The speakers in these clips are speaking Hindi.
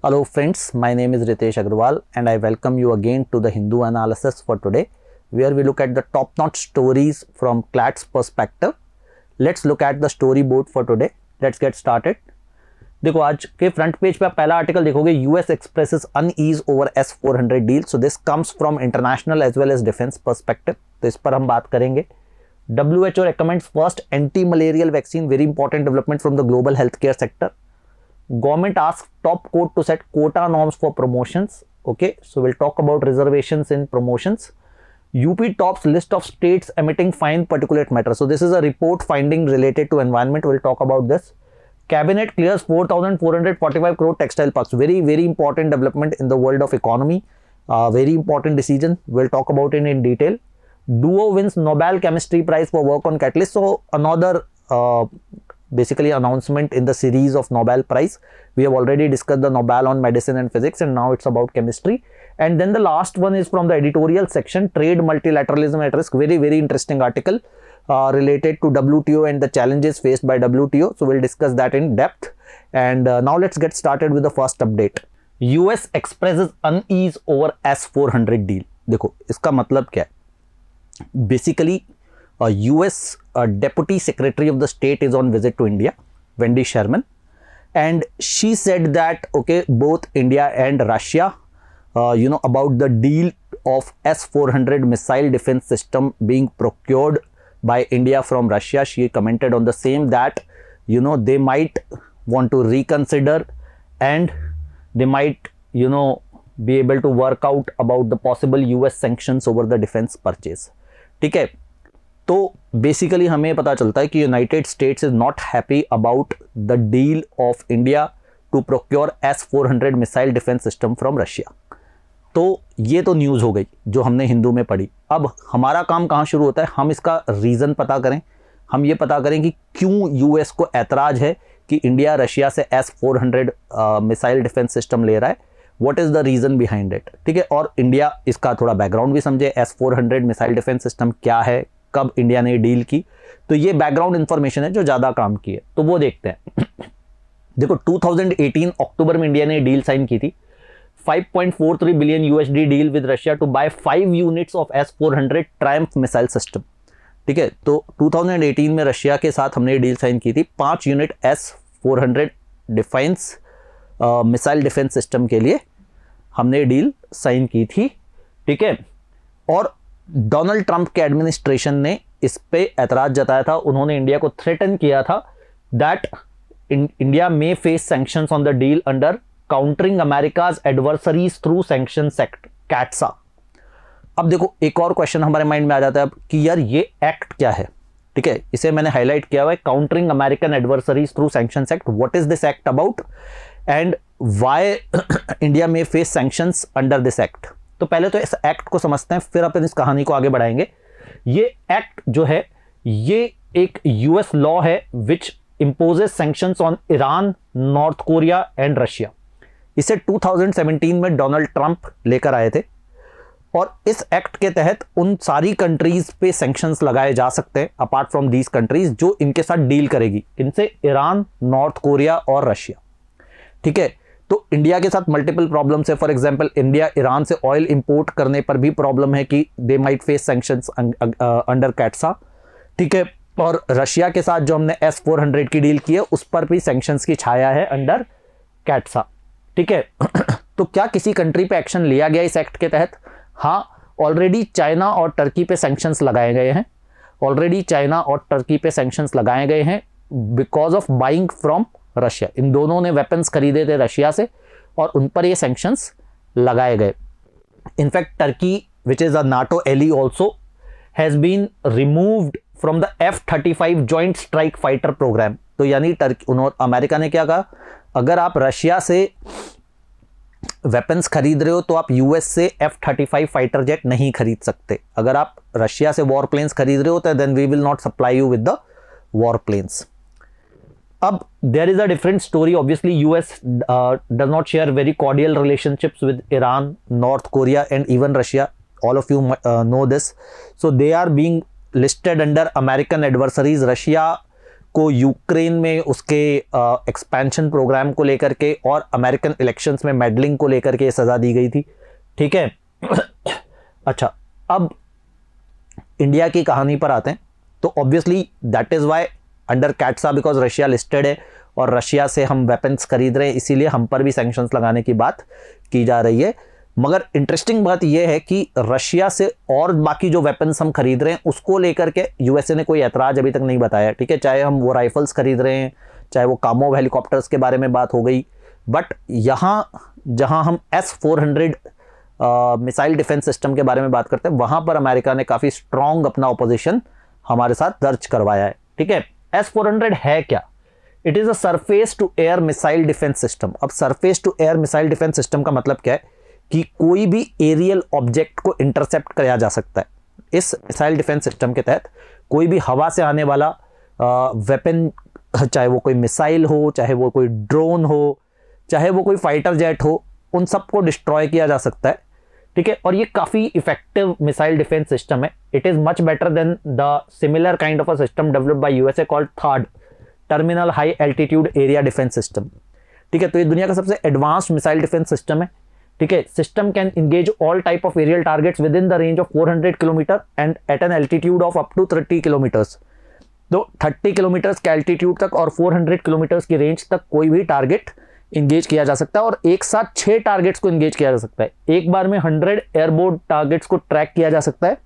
Hello friends, my name is Ritesh Agarwal and I welcome you again to the Hindu analysis for today, where we look at the top-notch stories from CLAT's perspective. Let's look at the storyboard for today. Let's get started. देखो आज के फ्रंट पेज पे आप पहला आर्टिकल देखोगे, US expresses unease over S-400 deal. So this comes from international as well as defence perspective. तो इस पर हम बात करेंगे. WHO recommends first anti-malarial vaccine, very important development from the global healthcare sector. Government asks top court to set quota norms for promotions. Okay, so we'll talk about reservations in promotions. UP tops list of states emitting fine particulate matter. So this is a report finding related to environment. We'll talk about this. Cabinet clears 4,445 crore textile parks. Very important development in the world of economy. Very important decision. We'll talk about it in detail. Duo wins Nobel Chemistry Prize for work on catalyst. So another basically announcement in the series of Nobel Prize. We have already discussed the Nobel on medicine and physics, and now it's about chemistry. And then the last one is from the editorial section, trade multilateralism at risk. Very interesting article related to WTO and the challenges faced by WTO. So we'll discuss that in depth. And now let's get started with the first update. US expresses unease over S-400 deal. देखो इसका मतलब क्या है. Basically, US Deputy Secretary of the State is on visit to India, Wendy Sherman, and she said that okay, both India and Russia, about the deal of S-400 missile defense system being procured by India from Russia. She commented on the same that they might want to reconsider and they might be able to work out about the possible US sanctions over the defense purchase. ठीक है. तो बेसिकली हमें पता चलता है कि United States is not happy about the deal of India to procure S-400 missile defence system from Russia. तो ये तो न्यूज़ हो गई जो हमने हिंदू में पढ़ी. अब हमारा काम कहाँ शुरू होता है, हम इसका रीज़न पता करें. हम ये पता करें कि क्यों यूएस को ऐतराज़ है कि इंडिया रशिया से S-400 मिसाइल डिफेंस सिस्टम ले रहा है. What is the reason behind it? ठीक है. और इंडिया इसका थोड़ा बैकग्राउंड भी समझे. S-400 मिसाइल डिफेंस सिस्टम क्या है, कब इंडिया ने डील की. तो ये बैकग्राउंड इंफॉर्मेशन है जो ज़्यादा काम की है, तो वो देखते हैं. देखो 2018 अक्टूबर में इंडिया ने डील साइन की थी. 5.43 billion USD deal with Russia to buy 5 units of S-400 Triumf missile system. ठीक है. तो 2018 में रशिया के साथ हमने डील साइन की थी 5 unit S-400 defence missile defence system के लिए हमने डील साइन की थी. ठीक है. और डोनाल्ड ट्रंप के एडमिनिस्ट्रेशन ने इस पे एतराज जताया था. उन्होंने इंडिया को थ्रेटन किया था that India may face sanctions on the deal under countering America's adversaries through sanctions act, CAATSA. अब देखो एक और क्वेश्चन हमारे माइंड में आ जाता है कि यार ये एक्ट क्या है. ठीक है. इसे मैंने हाईलाइट किया हुआ है, countering American adversaries through sanctions act. What is this act about and why India में face sanctions under this act. तो पहले तो इस एक्ट को समझते हैं, फिर अपन इस कहानी को आगे बढ़ाएंगे. ये एक्ट जो है ये एक यूएस लॉ है which imposes sanctions on Iran, North Korea and Russia. इसे 2017 में डोनाल्ड ट्रंप लेकर आए थे और इस एक्ट के तहत उन सारी कंट्रीज पे सैंक्शंस लगाए जा सकते हैं अपार्ट फ्रॉम दीज कंट्रीज जो इनके साथ डील करेगी. इनसे ईरान, नॉर्थ कोरिया और रशिया. ठीक है. तो इंडिया के साथ मल्टीपल प्रॉब्लम्स है. फॉर एग्जांपल इंडिया ईरान से ऑयल इंपोर्ट करने पर भी प्रॉब्लम है कि they might face sanctions under CAATSA. ठीक है. और रशिया के साथ जो हमने S-400 की डील की है उस पर भी सैंक्शंस की छाया है अंडर कैट्सा. ठीक है. तो क्या किसी कंट्री पे एक्शन लिया गया इस एक्ट के तहत? हाँ, ऑलरेडी चाइना और टर्की पे सैंक्शंस लगाए गए हैं. ऑलरेडी चाइना और टर्की पे सैंक्शंस लगाए गए हैं because of buying from Russia. इन दोनों ने वेपन्स खरीदे थे रशिया से और उन पर ये सैंक्शंस लगाए गए. In fact Turkey which is a NATO ally also has been removed from the F-35 joint strike fighter program. तो यानी अमेरिका ने क्या कहा, अगर आप रशिया से वेपन्स खरीद रहे हो तो आप यूएस से F-35 फाइटर जेट नहीं खरीद सकते. अगर आप रशिया से वॉर प्लेन्स खरीद रहे हो तो then we will not supply you with the war planes. अब there is a different story. Obviously US does not share very cordial relationships with Iran, North Korea and even Russia. All of you know this. So they are being listed under American adversaries. Russia उसको यूक्रेन में उसके एक्सपेंशन प्रोग्राम को लेकर के और अमेरिकन इलेक्शंस में मेडलिंग को लेकर के सज़ा दी गई थी, ठीक है। अच्छा, अब इंडिया की कहानी पर आते हैं। तो obviously that is why under CAATSA, because Russia listed है और रशिया से हम वेपन्स खरीद रहे हैं, इसीलिए हम पर भी सैंक्शंस लगाने की बात की जा रही है। मगर इंटरेस्टिंग बात यह है कि रशिया से और बाकी जो वेपन्स हम खरीद रहे हैं उसको लेकर के यूएसए ने कोई ऐतराज़ अभी तक नहीं बताया, ठीक है। चाहे हम वो राइफल्स खरीद रहे हैं, चाहे वो कामोव हेलीकॉप्टर्स के बारे में बात हो गई, बट यहाँ जहाँ हम S-400 मिसाइल डिफेंस सिस्टम के बारे में बात करते हैं, वहाँ पर अमेरिका ने काफ़ी स्ट्रॉन्ग अपना ऑपोजिशन हमारे साथ दर्ज करवाया है, ठीक है। S-400 है क्या? It is a surface to air missile defence system. अब surface to air missile defence system का मतलब क्या है कि कोई भी एरियल ऑब्जेक्ट को इंटरसेप्ट किया जा सकता है। इस मिसाइल डिफेंस सिस्टम के तहत कोई भी हवा से आने वाला वेपन, चाहे वो कोई मिसाइल हो, चाहे वो कोई ड्रोन हो, चाहे वो कोई फाइटर जेट हो, उन सबको डिस्ट्रॉय किया जा सकता है, ठीक है। और ये काफ़ी इफेक्टिव मिसाइल डिफेंस सिस्टम है। It is much better than the similar kind of a system developed by USA called THAAD, terminal high altitude area defence system, ठीक है। तो ये दुनिया का सबसे एडवांस्ड मिसाइल डिफेंस सिस्टम है, ठीक है। System can engage all type of aerial targets within the range of 400 kilometre and at an altitude of up to 30 kilometres. तो 30 किलोमीटर्स के एल्टीट्यूड तक और 400 किलोमीटर्स की रेंज तक कोई भी टारगेट इंगेज किया जा सकता है, और एक साथ 6 टारगेट्स को इंगेज किया जा सकता है। एक बार में 100 एयरबोर्न टारगेट्स को ट्रैक किया जा सकता है,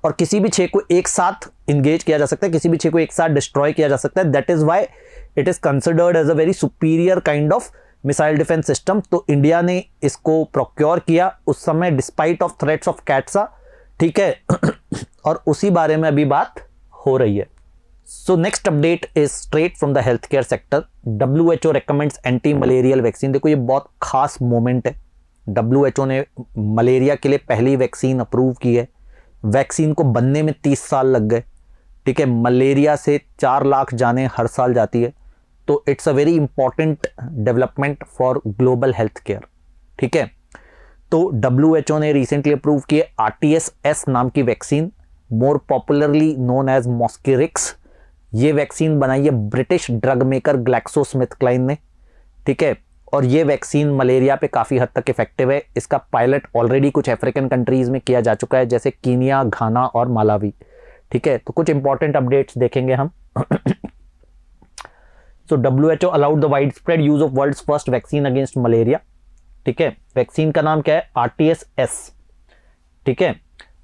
और किसी भी 6 को एक साथ इंगेज किया जा सकता है, किसी भी 6 को एक साथ डिस्ट्रॉय किया जा सकता है। That is why it is considered as a very superior kind of missile defence system. तो इंडिया ने इसको प्रोक्योर किया उस समय despite of threats of CAATSA, ठीक है। और उसी बारे में अभी बात हो रही है। So next update is straight from the health care sector. WHO recommends anti malarial vaccine. देखो, ये बहुत खास मोमेंट है। WHO ने मलेरिया के लिए पहली वैक्सीन अप्रूव की है। वैक्सीन को बनने में 30 साल लग गए, ठीक है। मलेरिया से 4 लाख जानें हर साल जाती है, तो it's a very important development for global health care, ठीक है। तो WHO ने रिसेंटली अप्रूव किए RTS-S नाम की वैक्सीन, मोर पॉपुलरली नोन एज मॉस्किरिक्स। ये वैक्सीन बनाई है ब्रिटिश ड्रग मेकर ग्लैक्सोस्मिथक्लाइन ने, ठीक है। और ये वैक्सीन मलेरिया पे काफ़ी हद तक इफेक्टिव है। इसका पायलट ऑलरेडी कुछ अफ्रीकन कंट्रीज़ में किया जा चुका है, जैसे कीनिया, घाना और मालावी, ठीक है। तो कुछ इंपॉर्टेंट अपडेट्स देखेंगे हम। So WHO allowed the wide spread use of world's first vaccine against malaria, ठीक है। वैक्सीन का नाम क्या है? RTS-S, ठीक है।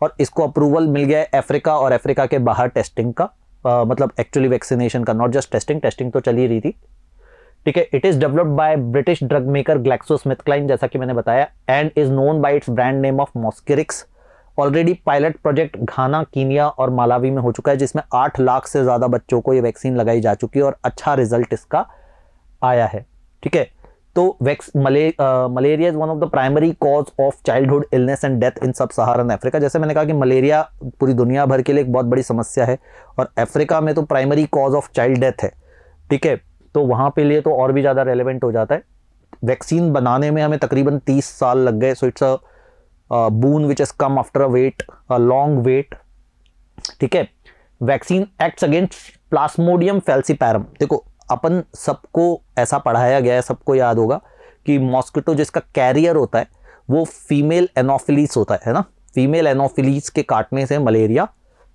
और इसको अप्रूवल मिल गया है अफ्रीका और अफ्रीका के बाहर टेस्टिंग का, मतलब एक्चुअली वैक्सीनेशन का, नॉट जस्ट टेस्टिंग तो चल ही रही थी, ठीक है। It is developed by British drug maker GlaxoSmithKline, जैसा कि मैंने बताया, and is known by its brand name of Mosquirix. Already pilot project Ghana, Kenya और मालावी में हो चुका है, जिसमें 8 लाख से ज़्यादा बच्चों को ये वैक्सीन लगाई जा चुकी है और अच्छा रिजल्ट इसका आया है, ठीक है। तो malaria is one of the primary cause of childhood illness and death in सब सहारन अफ्रीका। जैसे मैंने कहा कि मलेरिया पूरी दुनिया भर के लिए एक बहुत बड़ी समस्या है, और अफ्रीका में तो primary cause of child death है, ठीक है। तो वहाँ पे लिए तो और भी ज़्यादा रेलेवेंट हो जाता है। वैक्सीन बनाने में हमें तकरीबन 30 साल लग गए। So it's a boon which is come after a long wait, ठीक है। Vaccine acts against Plasmodium falciparum. देखो, अपन सबको ऐसा पढ़ाया गया है, सबको याद होगा कि मॉस्किटो जिसका कैरियर होता है वो फीमेल एनोफिलीस होता है ना। फीमेल एनोफिलीस के काटने से मलेरिया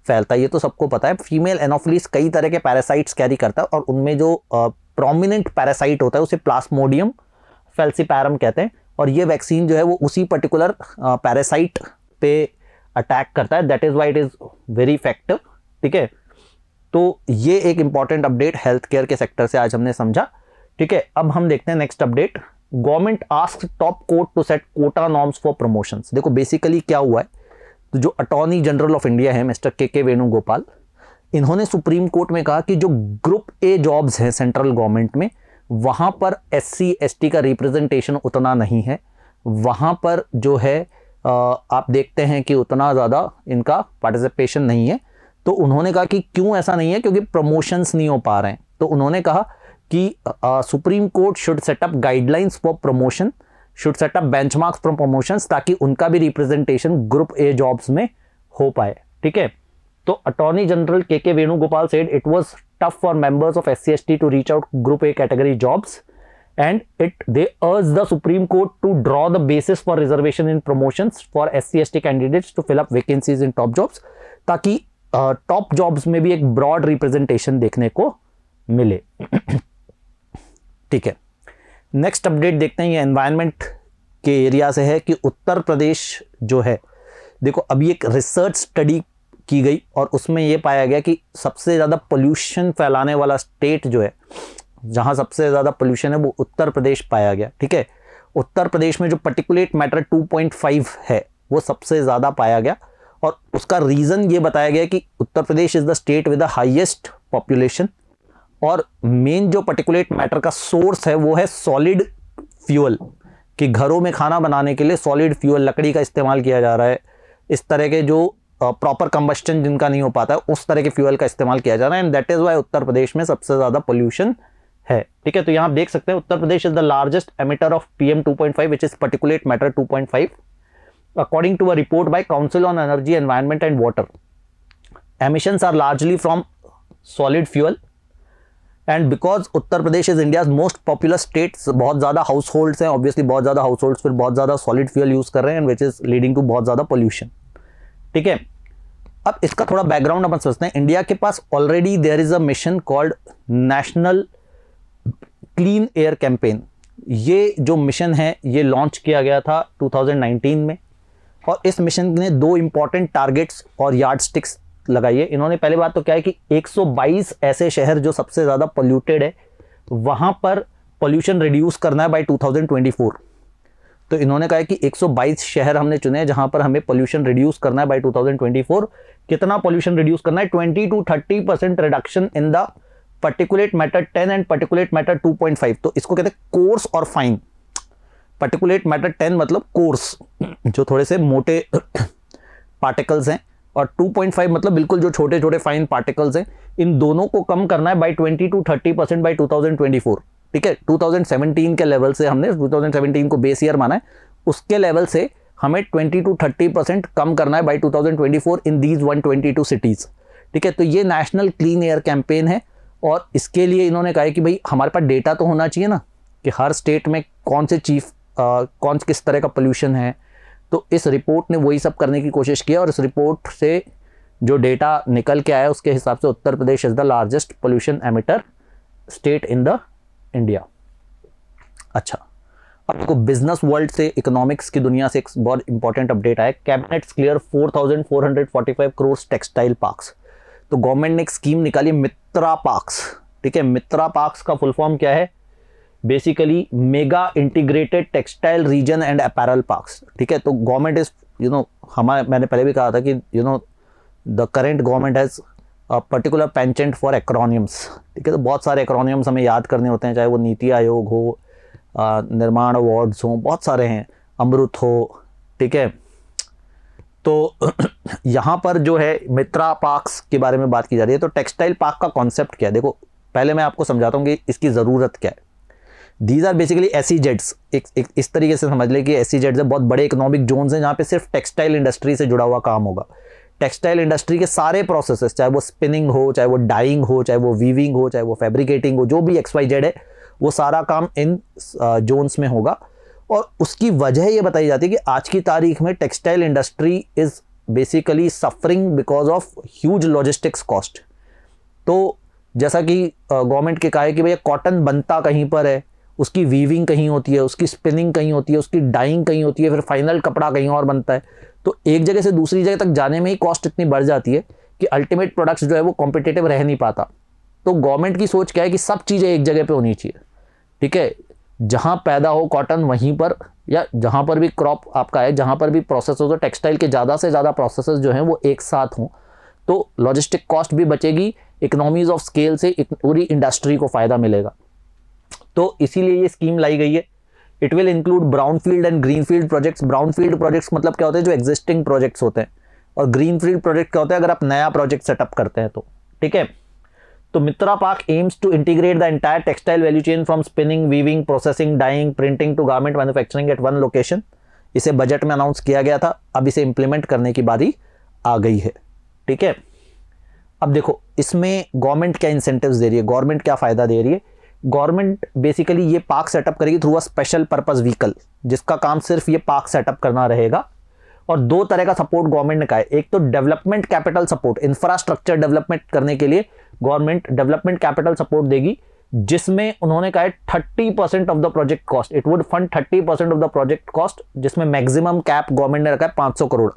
फैलता है, ये तो सबको पता है। फीमेल एनोफिलीस कई तरह के पैरासाइट्स कैरी करता है, और उनमें जो प्रोमिनेंट पैरासाइट होता है उसे प्लाज्मोडियम फैल्सीपैरम कहते हैं। और ये वैक्सीन जो है वो उसी पर्टिकुलर पैरासाइट पे अटैक करता है। That is why it is very effective, ठीक है। तो ये एक इंपॉर्टेंट अपडेट हेल्थ केयर के सेक्टर से आज हमने समझा, ठीक है। अब हम देखते हैं next update. Government asked top court to set quota norms for promotions. देखो, बेसिकली क्या हुआ है, तो जो अटॉर्नी जनरल ऑफ इंडिया है मिस्टर के वेणुगोपाल, इन्होंने सुप्रीम कोर्ट में कहा कि जो ग्रुप ए जॉब्स हैं सेंट्रल गवर्नमेंट में, वहाँ पर SC ST का रिप्रेजेंटेशन उतना नहीं है। वहाँ पर जो है आप देखते हैं कि उतना ज़्यादा इनका पार्टिसिपेशन नहीं है। तो उन्होंने कहा कि क्यों ऐसा नहीं है, क्योंकि प्रमोशंस नहीं हो पा रहे हैं। तो उन्होंने कहा कि supreme court should setup guidelines for promotion, should setup benchmarks for promotions, ताकि उनका भी रिप्रेजेंटेशन ग्रुप ए जॉब्स में हो पाए, ठीक है। तो attorney general K Venugopal said it was tough for members of SC/ST to reach out group A category jobs and they urged the Supreme Court to draw the basis for reservation in promotions for SC/ST candidates to fill up vacancies in top jobs, ताकि टॉप जॉब्स में भी एक ब्रॉड रिप्रेजेंटेशन देखने को मिले। ठीक है, नेक्स्ट अपडेट देखते हैं, ये एनवायरनमेंट के एरिया से है कि उत्तर प्रदेश जो है, देखो अभी एक रिसर्च स्टडी की गई और उसमें यह पाया गया कि सबसे ज़्यादा पोल्यूशन फैलाने वाला स्टेट जो है, जहां सबसे ज़्यादा पोल्यूशन है, वो उत्तर प्रदेश पाया गया। ठीक है, उत्तर प्रदेश में जो पार्टिकुलेट मैटर 2.5 है वो सबसे ज़्यादा पाया गया और उसका रीज़न ये बताया गया कि Uttar Pradesh is the state with the highest population और मेन जो पार्टिकुलेट मैटर का सोर्स है वो है सॉलिड फ्यूल, कि घरों में खाना बनाने के लिए सॉलिड फ्यूल लकड़ी का इस्तेमाल किया जा रहा है। इस तरह के जो प्रॉपर कंबस्टन जिनका नहीं हो पाता है उस तरह के फ्यूल का इस्तेमाल किया जा रहा है and that is Y Uttar Pradesh में सबसे ज़्यादा पोल्यूशन है। ठीक है, तो यहां आप देख सकते हैं Uttar Pradesh is the largest emitter of PM 2.5 which is particulate matter 2.5 according to a report by council on energy environment and water. Emissions are largely from solid fuel and because Uttar Pradesh is India's most popular states, बहुत ज्यादा हाउस होल्ड्स हैं, ऑब्वियसली बहुत ज्यादा हाउस होल्ड्स फिर बहुत ज्यादा सॉलिड फ्यूल यूज कर रहे हैं विच इज लीडिंग टू बहुत ज्यादा पोल्यूशन। ठीक है, अब इसका थोड़ा बैकग्राउंड अपन समझते हैं। इंडिया के पास already there is a mission called national clean air campaign. ये जो मिशन है ये लॉन्च किया गया था 2019 में और इस मिशन ने 2 इंपॉर्टेंट टारगेट्स और यार्डस्टिक्स लगाई है। इन्होंने पहले बात तो क्या है कि 122 ऐसे शहर जो सबसे ज़्यादा पोल्यूटेड है वहाँ पर पोल्यूशन रिड्यूस करना है बाय 2024। तो इन्होंने कहा है कि 122 शहर हमने चुने जहाँ पर हमें पोल्यूशन रिड्यूस करना है बाय 2024। कितना पोल्यूशन रिड्यूस करना है? 20 to 30% reduction in the particulate matter 10 and particulate matter 2.5। तो इसको कहते हैं कोर्स और फाइन। पार्टिकुलेट मैटर 10 मतलब कोर्स, जो थोड़े से मोटे पार्टिकल्स हैं, और 2.5 मतलब बिल्कुल जो छोटे छोटे फाइन पार्टिकल्स हैं। इन दोनों को कम करना है बाय 20 to 30% बाय 2024। ठीक है, 2017 के लेवल से हमने 2017 को बेस ईयर माना है, उसके लेवल से हमें 20 to 30% कम करना है बाय 2024 इन दीज 122 सिटीज़। ठीक है, तो ये नेशनल क्लीन एयर कैंपेन है और इसके लिए इन्होंने कहा है कि भाई हमारे पास डेटा तो होना चाहिए ना कि हर स्टेट में कौन से कौन किस तरह का पोल्यूशन है। तो इस रिपोर्ट ने वही सब करने की कोशिश की और इस रिपोर्ट से जो डेटा निकल के आया उसके हिसाब से Uttar Pradesh is the largest pollution emitter state in the India. अच्छा, अब देखो बिजनेस वर्ल्ड से, इकोनॉमिक्स की दुनिया से एक बहुत इंपॉर्टेंट अपडेट आया। Cabinets clear 4,445 crore textile parks. तो गवर्नमेंट ने एक स्कीम निकाली मित्रा पार्क्स। ठीक है, मित्रा पार्क्स का फुल फॉर्म क्या है? Basically mega integrated textile reason and apparel parks. ठीक है, तो गवर्नमेंट इज मैंने पहले भी कहा था कि the current government has particular penchant for acronyms. ठीक है, तो बहुत सारे एक्रोनियम्स हमें याद करने होते हैं, चाहे वो नीति आयोग हो, निर्माण अवार्ड्स हो, बहुत सारे हैं, अमृत हो। ठीक है, तो यहाँ पर जो है मित्रा पार्क्स के बारे में बात की जा रही है। तो टेक्सटाइल पार्क का कॉन्सेप्ट क्या है? देखो पहले मैं आपको समझाता हूँ कि इसकी ज़रूरत क्या है। These are basically SEZs। एक इस तरीके से समझ ले कि SEZs है बहुत बड़े इकोनॉमिक जोन्स हैं जहाँ पे सिर्फ टेक्सटाइल इंडस्ट्री से जुड़ा हुआ काम होगा। टेक्सटाइल इंडस्ट्री के सारे प्रोसेसेस, चाहे वो स्पिनिंग हो, चाहे वो डाइंग हो, चाहे वो वीविंग हो, चाहे वो फैब्रिकेटिंग हो, जो भी XYZ है, वो सारा काम इन जोन्स में होगा। और उसकी वजह ये बताई जाती है कि आज की तारीख में textile industry is basically suffering because of huge logistics cost. तो जैसा कि गवर्नमेंट के कहा है कि भैया कॉटन बनता कहीं पर है, उसकी वीविंग कहीं होती है, उसकी स्पिनिंग कहीं होती है, उसकी डाइंग कहीं होती है, फिर फाइनल कपड़ा कहीं और बनता है। तो एक जगह से दूसरी जगह तक जाने में ही कॉस्ट इतनी बढ़ जाती है कि अल्टीमेट प्रोडक्ट्स जो है वो कॉम्पिटिटिव रह नहीं पाता। तो गवर्नमेंट की सोच क्या है कि सब चीज़ें एक जगह पे होनी चाहिए। ठीक है, जहाँ पैदा हो कॉटन वहीं पर, या जहाँ पर भी क्रॉप आपका है, जहाँ पर भी प्रोसेस हो, तो टेक्सटाइल के ज़्यादा से ज़्यादा प्रोसेसेस जो हैं वो एक साथ हों, तो लॉजिस्टिक कॉस्ट भी बचेगी, इकोनॉमीज ऑफ स्केल से पूरी इंडस्ट्री को फ़ायदा मिलेगा। तो इसीलिए ये स्कीम लाई गई है। It will include brownfield and greenfield projects. Brownfield projects मतलब क्या होते हैं? जो एग्जिस्टिंग प्रोजेक्ट्स होते हैं। और ग्रीनफील्ड प्रोजेक्ट क्या होता है? अगर आप नया प्रोजेक्ट सेटअप करते हैं तो। ठीक है, तो Mitra park aims to integrate the entire textile value chain from spinning, weaving, processing, dyeing, printing to garment manufacturing at one location. इसे बजट में अनाउंस किया गया था, अब इसे इंप्लीमेंट करने की बारी आ गई है। ठीक है, अब देखो इसमें गवर्नमेंट क्या इंसेंटिव्स दे रही है, गवर्नमेंट क्या फायदा दे रही है। गवर्नमेंट बेसिकली ये पार्क सेटअप करेगी through a special purpose vehicle, जिसका काम सिर्फ ये पार्क सेटअप करना रहेगा। और दो तरह का सपोर्ट गवर्नमेंट ने कहा है, एक तो development capital support, infrastructure development करने के लिए गवर्नमेंट डेवलपमेंट कैपिटल सपोर्ट देगी, जिसमें उन्होंने कहा है 30% of the project cost, it would fund 30% of the project cost, जिसमें मैक्सिमम कैप गवर्नमेंट ने रखा है 500 करोड़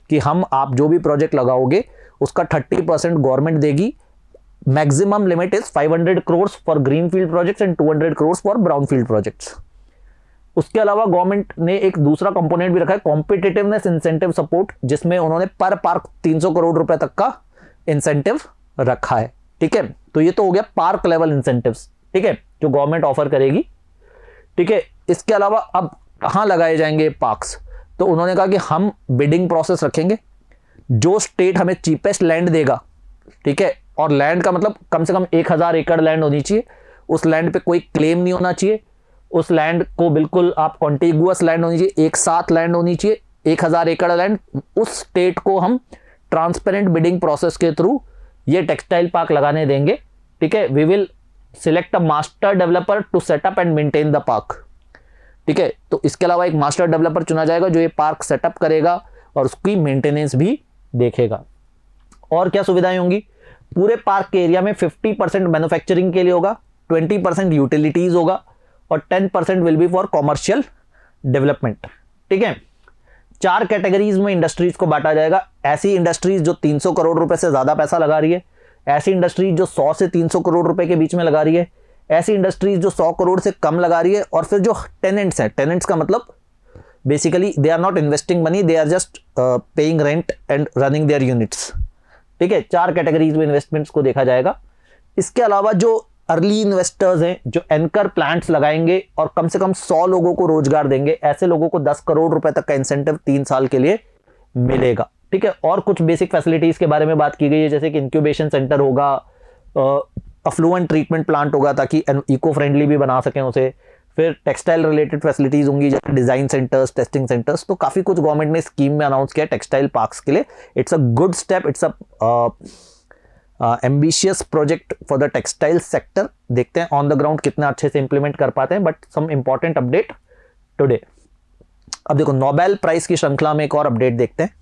कि हम आप जो भी प्रोजेक्ट लगाओगे उसका 30% गवर्नमेंट देगी। Maximum limit is 500 crore for green field projects and 200 crore for brown field projects. उसके अलावा गवर्नमेंट ने एक दूसरा कंपोनेंट भी रखा है, कॉम्पिटिटिवनेस इंसेंटिव सपोर्ट, जिसमें उन्होंने पर पार्क 300 करोड़ रुपए तक का इंसेंटिव रखा है। ठीक है, तो ये तो हो गया पार्क लेवल इंसेंटिव्स, ठीक है, जो गवर्नमेंट ऑफर करेगी। ठीक है, इसके अलावा अब कहां लगाए जाएंगे पार्क्स, तो उन्होंने कहा कि हम बिडिंग प्रोसेस रखेंगे, जो स्टेट हमें चीपेस्ट लैंड देगा, ठीक है, और लैंड का मतलब कम से कम 1000 एकड़ लैंड होनी चाहिए, उस लैंड पे कोई क्लेम नहीं होना चाहिए, उस लैंड को बिल्कुल आप कॉन्टिगुअस लैंड होनी चाहिए, एक साथ लैंड होनी चाहिए, 1000 एकड़ लैंड, उस स्टेट को हम ट्रांसपेरेंट बिडिंग प्रोसेस के थ्रू ये टेक्सटाइल पार्क लगाने देंगे। ठीक है, we will select a master developer to setup and maintain the park. ठीक है, तो इसके अलावा एक मास्टर डेवलपर चुना जाएगा जो ये पार्क सेटअप करेगा और उसकी मेंटेनेंस भी देखेगा। और क्या सुविधाएं होंगी, पूरे पार्क के एरिया में 50% मैन्युफैक्चरिंग के लिए होगा, 20% यूटिलिटीज होगा और 10% will be for commercial development. ठीक है, 4 कैटेगरीज में इंडस्ट्रीज को बांटा जाएगा। ऐसी इंडस्ट्रीज जो 300 करोड़ रुपए से ज्यादा पैसा लगा रही है, ऐसी इंडस्ट्रीज जो 100 से 300 करोड़ रुपए के बीच में लगा रही है, ऐसी इंडस्ट्रीज जो 100 करोड़ से कम लगा रही है, और फिर जो टेनेंट्स हैं, टेनेंट्स का मतलब basically they are not investing money, they are just paying rent and running their units. ठीक है, 4 कैटेगरीज में इन्वेस्टमेंट्स को देखा जाएगा। इसके अलावा जो अर्ली इन्वेस्टर्स हैं, जो एंकर प्लांट्स लगाएंगे और कम से कम 100 लोगों को रोजगार देंगे, ऐसे लोगों को 10 करोड़ रुपए तक का इंसेंटिव 3 साल के लिए मिलेगा। ठीक है, और कुछ बेसिक फैसिलिटीज के बारे में बात की गई है, जैसे कि इंक्यूबेशन सेंटर होगा, अफ्लुएंट ट्रीटमेंट प्लांट होगा ताकि इको फ्रेंडली भी बना सकें उसे, फिर टेक्सटाइल रिलेटेड फैसिलिटीज होंगी जैसे डिजाइन सेंटर्स, टेस्टिंग सेंटर्स। तो काफी कुछ गवर्नमेंट ने स्कीम में अनाउंस किया टेक्सटाइल पार्क्स के लिए। It's a good step, it's a ambitious project for the textile sector. देखते हैं ऑन द ग्राउंड कितना अच्छे से इंप्लीमेंट कर पाते हैं, but some important update today. अब देखो नोबेल प्राइज की श्रृंखला में एक और अपडेट देखते हैं।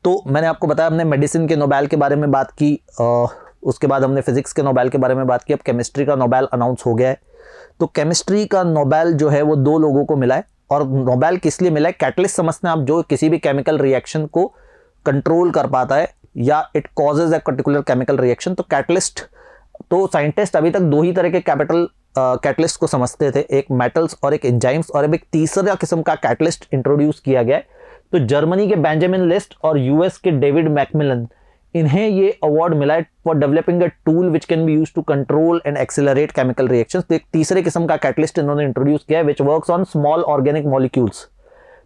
तो मैंने आपको बताया, हमने मेडिसिन के नोबेल के बारे में बात की, उसके बाद हमने फिजिक्स के नोबेल के बारे में बात की, अब केमिस्ट्री का नोबेल अनाउंस हो गया है। तो केमिस्ट्री का नोबेल जो है वो 2 लोगों को मिला है, और नोबेल किस लिए मिला है, कैटलिस्ट समझते हैं आप, जो किसी भी केमिकल रिएक्शन को कंट्रोल कर पाता है या it causes a particular chemical reaction. तो कैटलिस्ट, तो साइंटिस्ट अभी तक 2 ही तरह के कैटलिस्ट को समझते थे, एक मेटल्स और एक एंजाइम्स, और अब एक तीसरा किस्म का कैटलिस्ट इंट्रोड्यूस किया गया है। तो जर्मनी के बेंजामिन लिस्ट और यूएस के डेविड मैकमिलन, इन्हें ये अवार्ड मिला है for developing a tool which can be use to control and accelerate chemical reactions. तो एक तीसरे किस्म का कैटलिस्ट इन्होंने इंट्रोड्यूस किया है which works on small organic molecules.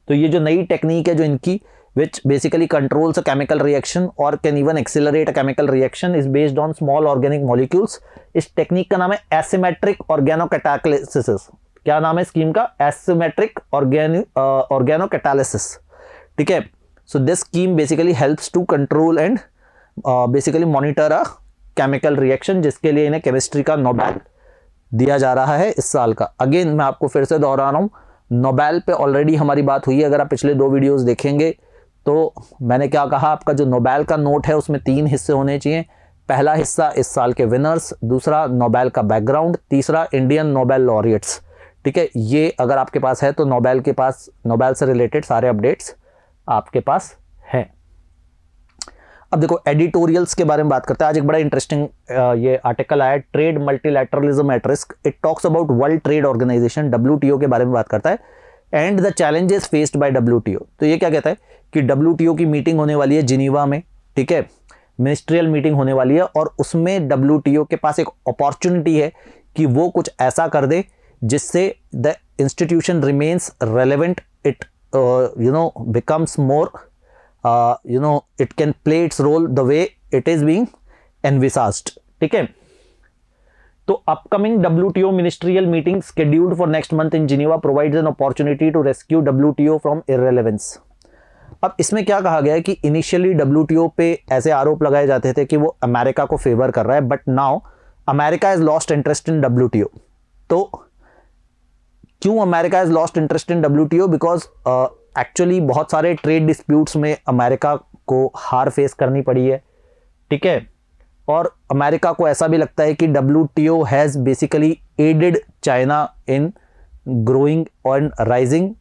तो ये जो नई टेक्निक है जो इनकी, which basically controls a chemical reaction or can even accelerate a chemical reaction, is based on small organic molecules. इस टेक्निक का नाम है asymmetric organocatalysis। क्या नाम है स्कीम का, asymmetric organocatalysis। ठीक है, so this scheme basically helps to control and basically monitor a chemical reaction, जिसके लिए इन्हें केमिस्ट्री का नोबेल दिया जा रहा है इस साल का। अगेन मैं आपको फिर से दोहरा रहा हूँ, नोबेल पे ऑलरेडी हमारी बात हुई है, अगर आप पिछले 2 वीडियोस देखेंगे तो मैंने क्या कहा, आपका जो नोबेल का नोट है उसमें 3 हिस्से होने चाहिए। पहला हिस्सा इस साल के विनर्स, दूसरा नोबेल का बैकग्राउंड, तीसरा इंडियन नोबेल लॉरिएट्स। ठीक है, ये अगर आपके पास है तो नोबेल के पास, नोबेल से रिलेटेड सारे अपडेट्स आपके पास हैं। अब देखो एडिटोरियल्स के बारे में बात करते हैं। आज एक बड़ा इंटरेस्टिंग ये आर्टिकल आया, trade multilateralism at risk. It talks about world trade organization WTO के बारे में बात करता है, and the challenges faced by WTO। तो ये क्या कहता है कि WTO की मीटिंग होने वाली है जिनीवा में, ठीक है, मिनिस्ट्रियल मीटिंग होने वाली है, और उसमें WTO के पास एक अपॉर्चुनिटी है कि वो कुछ ऐसा कर दे जिससे the institution remains relevant, it becomes more it can play its role the way it is being envisaged। ठीक है, तो upcoming WTO ministerial meeting scheduled for next month in Geneva provides an opportunity to rescue WTO from irrelevance। अब इसमें क्या कहा गया है कि इनिशियली WTO पे ऐसे आरोप लगाए जाते थे कि वो अमेरिका को फेवर कर रहा है, but now America has lost interest in WTO। तो क्यों America has lost interest in WTO? Because actually बहुत सारे ट्रेड डिस्प्यूट्स में अमेरिका को हार फेस करनी पड़ी है, ठीक है। और अमेरिका को ऐसा भी लगता है कि WTO has basically aided China in growing और rising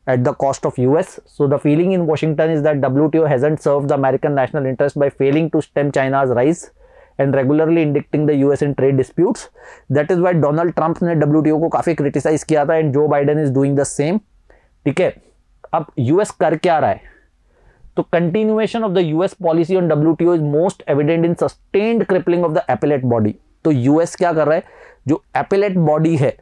at the cost of US. So the feeling in Washington is that WTO hasn't served the American national interest by failing to stem China's rise and regularly indicting the US in trade disputes. That is why Donald Trump ने WTO को काफ़ी क्रिटिसाइज किया था and Joe Biden is doing the same, ठीक है। अब US कर क्या रहा है? तो continuation of the US policy on WTO is most evident in sustained crippling of the appellate body. तो US क्या कर रहा है? जो appellate body है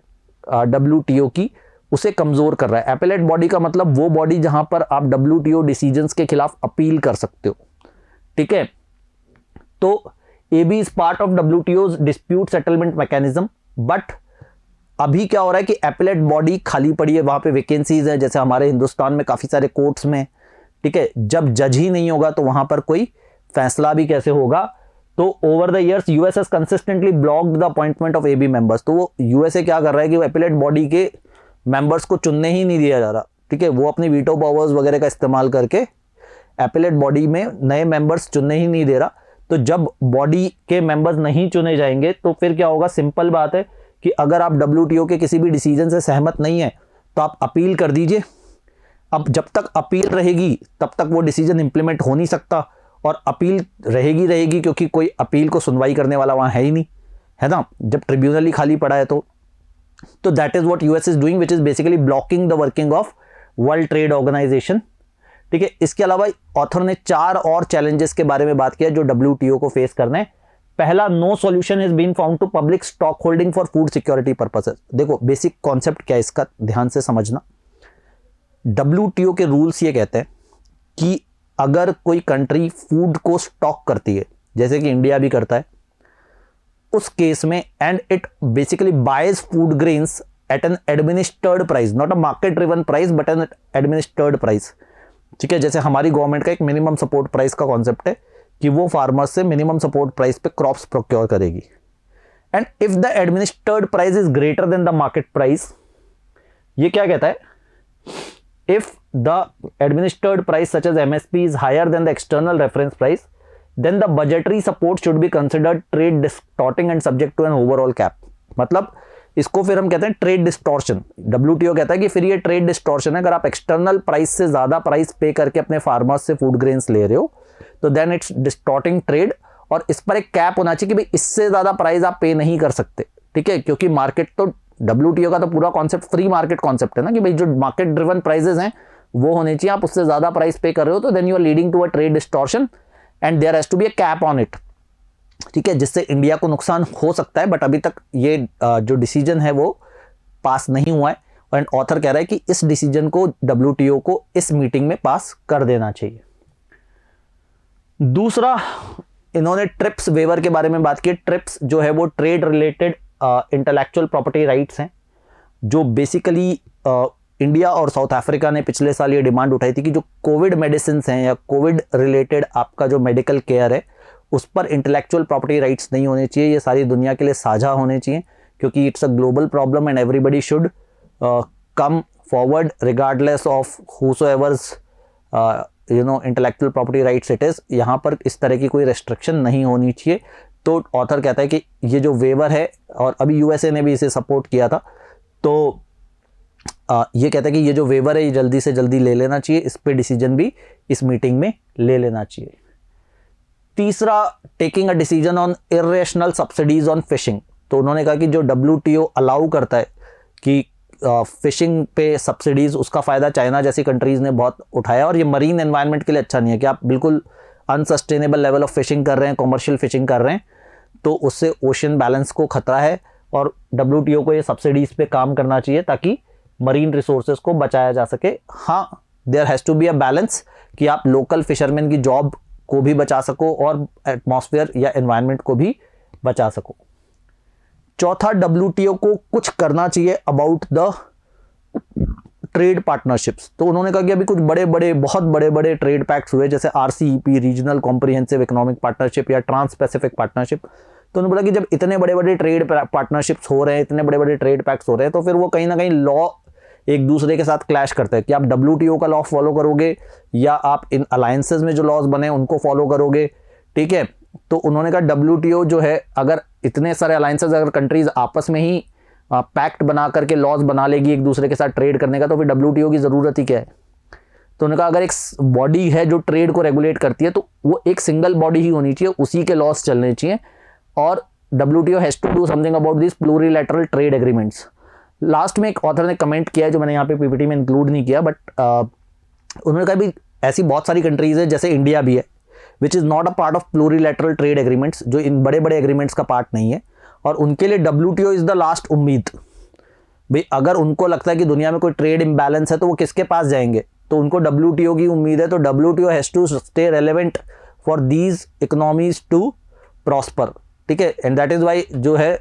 WTO की, उसे कमजोर कर रहा है। एपेलेट बॉडी का मतलब वो बॉडी जहां पर आप WTO डिसीजंस के खिलाफ अपील कर सकते हो, ठीक है। तो AB is part of WTO's dispute settlement mechanism, but अभी क्या हो रहा है कि एपेलेट बॉडी खाली पड़ी है, वहां पे वैकेंसीज है, जैसे हमारे हिंदुस्तान में काफी सारे कोर्ट्स में, ठीक है। जब जज ही नहीं होगा तो वहां पर कोई फैसला भी कैसे होगा? तो over the years US has consistently blocked the appointment of AB members. तो वो यूएसए क्या कर रहा है कि वो एपेलेट बॉडी के मेंबर्स को चुनने ही नहीं दिया जा रहा, ठीक है। वो अपनी वीटो पावर्स वगैरह का इस्तेमाल करके एपेलेट बॉडी में नए मेंबर्स चुनने ही नहीं दे रहा। तो जब बॉडी के मेंबर्स नहीं चुने जाएंगे तो फिर क्या होगा? सिंपल बात है कि अगर आप WTO के किसी भी डिसीजन से सहमत नहीं है तो आप अपील कर दीजिए। अब जब तक अपील रहेगी तब तक वो डिसीजन इंप्लीमेंट हो नहीं सकता, और अपील रहेगी क्योंकि कोई अपील को सुनवाई करने वाला वहाँ है ही नहीं, है ना, जब ट्रिब्यूनल ही खाली पड़ा है। तो that is what US is doing, which is basically blocking the working of world trade organization, ठीक है। इसके अलावा ऑथर ने 4 और चैलेंजेस के बारे में बात किया जो WTO को फेस करना है। पहला, no solution is been found to public stock holding for food security purposes. देखो बेसिक कॉन्सेप्ट क्या है इसका, ध्यान से समझना। WTO के रूल्स ये कहते हैं कि अगर कोई कंट्री फूड को स्टॉक करती है, जैसे कि इंडिया भी करता है, उस केस में and it basically buys food grains at an administered price, not a market driven price but an administered price, ठीक है। जैसे हमारी गवर्नमेंट का एक मिनिमम सपोर्ट प्राइस का कॉन्सेप्ट है कि वो फार्मर्स से मिनिमम सपोर्ट प्राइस पे क्रॉप्स प्रोक्योर करेगी, and if the administered price is greater than the market price, ये क्या कहता है? If the administered price such as MSP is higher than the external reference price, then the budgetary support should be considered trade distorting and subject to an overall cap। मतलब इसको फिर हम कहते हैं ट्रेड डिस्टॉर्शन। WTO कहता है कि फिर ये ट्रेड डिस्टॉर्शन है, अगर आप एक्सटर्नल प्राइस से ज्यादा प्राइस पे करके अपने फार्मर्स से फूड ग्रेन्स ले रहे हो तो देन इट्स डिस्टॉर्टिंग ट्रेड, और इस पर एक कैप होना चाहिए कि भाई इससे ज्यादा प्राइस आप पे नहीं कर सकते, ठीक है। क्योंकि मार्केट तो WTO का तो पूरा कॉन्सेप्ट फ्री मार्केट कॉन्सेप्ट है ना, कि भाई जो मार्केट ड्रिवन प्राइसेस हैं वो होने चाहिए, आप उससे ज्यादा प्राइस पे कर रहे हो तो then you are leading to a trade distortion and there has to be a cap on it, ठीक है, जिससे इंडिया को नुकसान हो सकता है। बट अभी तक ये जो डिसीजन है वो पास नहीं हुआ है, एंड ऑथर कह रहा है कि इस डिसीजन को WTO को इस मीटिंग में पास कर देना चाहिए। दूसरा, इन्होंने ट्रिप्स वेवर के बारे में बात की। ट्रिप्स जो है वो trade related intellectual property rights हैं, जो बेसिकली इंडिया और साउथ अफ्रीका ने पिछले साल ये डिमांड उठाई थी कि जो कोविड मेडिसिन हैं या कोविड रिलेटेड आपका जो मेडिकल केयर है उस पर इंटेलेक्चुअल प्रॉपर्टी राइट्स नहीं होने चाहिए, ये सारी दुनिया के लिए साझा होने चाहिए, क्योंकि it's a global problem and everybody should come forward regardless of whosoever's intellectual property rights it is. यहाँ पर इस तरह की कोई रेस्ट्रिक्शन नहीं होनी चाहिए। तो ऑथर कहता है कि ये जो वेवर है, और अभी USA ने भी इसे सपोर्ट किया था, तो ये कहता है कि ये जो वेवर है ये जल्दी से जल्दी ले लेना चाहिए, इस पे डिसीजन भी इस मीटिंग में ले लेना चाहिए। तीसरा, taking a decision on irrational subsidies on fishing. तो उन्होंने कहा कि जो WTO अलाउ करता है कि फिशिंग पे सब्सिडीज, उसका फ़ायदा चाइना जैसी कंट्रीज़ ने बहुत उठाया, और ये मरीन एनवायरनमेंट के लिए अच्छा नहीं है कि आप बिल्कुल अनसस्टेनेबल लेवल ऑफ फिशिंग कर रहे हैं, कॉमर्शियल फिशिंग कर रहे हैं, तो उससे ओशन बैलेंस को खतरा है, और WTO को ये सब्सिडीज़ पे काम करना चाहिए ताकि मरीन रिसोर्सेज को बचाया जा सके। हाँ, there has to be a balance कि आप लोकल फिशरमैन की जॉब को भी बचा सको और एटमॉस्फेयर या एनवायरनमेंट को भी बचा सको। चौथा, WTO को कुछ करना चाहिए अबाउट द ट्रेड पार्टनरशिप्स, तो उन्होंने कहा कि अभी कुछ बड़े बड़े बहुत बड़े बड़े ट्रेड पैक्ट्स हुए, जैसे RCEP regional comprehensive economic partnership या ट्रांस पैसिफिक पार्टनरशिप। तो उन्होंने बोला कि जब इतने बड़े बड़े ट्रेड पार्टनरशिप्स हो रहे हैं, इतने बड़े बड़े ट्रेड पैक्ट्स हो रहे हैं, तो फिर वो कहीं ना कहीं लॉ एक दूसरे के साथ क्लैश करते हैं कि आप WTO का लॉ फॉलो करोगे या आप इन अलायंसेज में जो लॉज बने उनको फॉलो करोगे, ठीक है। तो उन्होंने कहा WTO जो है, अगर इतने सारे अलायंसेज, अगर कंट्रीज आपस में ही पैक्ट बना करके लॉज बना लेगी एक दूसरे के साथ ट्रेड करने का, तो फिर WTO की ज़रूरत ही क्या है। तो उन्होंने कहा अगर एक बॉडी है जो ट्रेड को रेगुलेट करती है, तो वो एक सिंगल बॉडी ही होनी चाहिए, उसी के लॉज चलने चाहिए, और WTO has to do something about this plurilateral trade agreements. Last में एक ऑथर ने कमेंट किया है जो मैंने यहाँ पे PPT में इंक्लूड नहीं किया, बट उन्होंने कहा भी ऐसी बहुत सारी कंट्रीज है, जैसे इंडिया भी है, which is not a part of plurilateral trade agreements, जो इन बड़े बड़े एग्रीमेंट्स का पार्ट नहीं है, और उनके लिए WTO इज़ द लास्ट उम्मीद। भाई अगर उनको लगता है कि दुनिया में कोई ट्रेड इम्बैलेंस है तो वो किसके पास जाएंगे, तो उनको WTO की उम्मीद है। तो WTO has to stay relevant for these economies to prosper, ठीक है। एंड दैट इज़ वाई जो है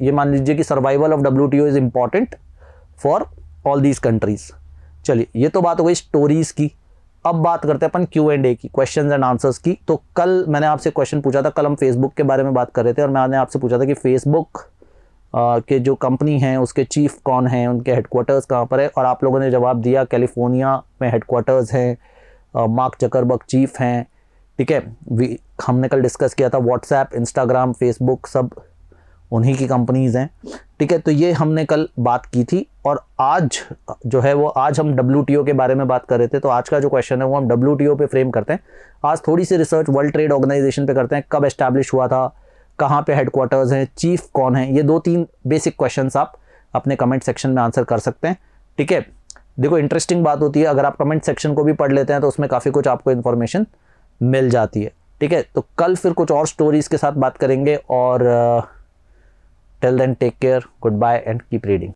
ये मान लीजिए कि survival of WTO is important for all these countries. चलिए, ये तो बात हो गई स्टोरीज़ की। अब बात करते हैं अपन Q&A की, क्वेश्चंस एंड आंसर्स की। तो कल मैंने आपसे क्वेश्चन पूछा था, कल हम फेसबुक के बारे में बात कर रहे थे, और मैंने आपसे पूछा था कि फेसबुक के जो कंपनी हैं उसके चीफ कौन हैं, उनके हेडक्वार्टर्स कहाँ पर है, और आप लोगों ने जवाब दिया कैलिफोर्निया में हेडक्वार्टर्स हैं, मार्क जकरबर्ग चीफ हैं, ठीक है। हमने कल डिस्कस किया था व्हाट्सएप, इंस्टाग्राम, फेसबुक सब उन्हीं की कंपनीज़ हैं, ठीक है। तो ये हमने कल बात की थी, और आज जो है वो आज हम WTO के बारे में बात कर रहे थे। तो आज का जो क्वेश्चन है वो हम WTO पे फ्रेम करते हैं। आज थोड़ी सी रिसर्च वर्ल्ड ट्रेड ऑर्गेनाइजेशन पे करते हैं, कब एस्टैब्लिश हुआ था, कहाँ पे हेडक्वार्टर्स हैं, चीफ कौन है। ये 2-3 बेसिक क्वेश्चंस आप अपने कमेंट सेक्शन में आंसर कर सकते हैं, ठीक है। देखो, इंटरेस्टिंग बात होती है, अगर आप कमेंट सेक्शन को भी पढ़ लेते हैं तो उसमें काफ़ी कुछ आपको इन्फॉर्मेशन मिल जाती है, ठीक है। तो कल फिर कुछ और स्टोरीज़ के साथ बात करेंगे, और till then take care, goodbye and keep reading.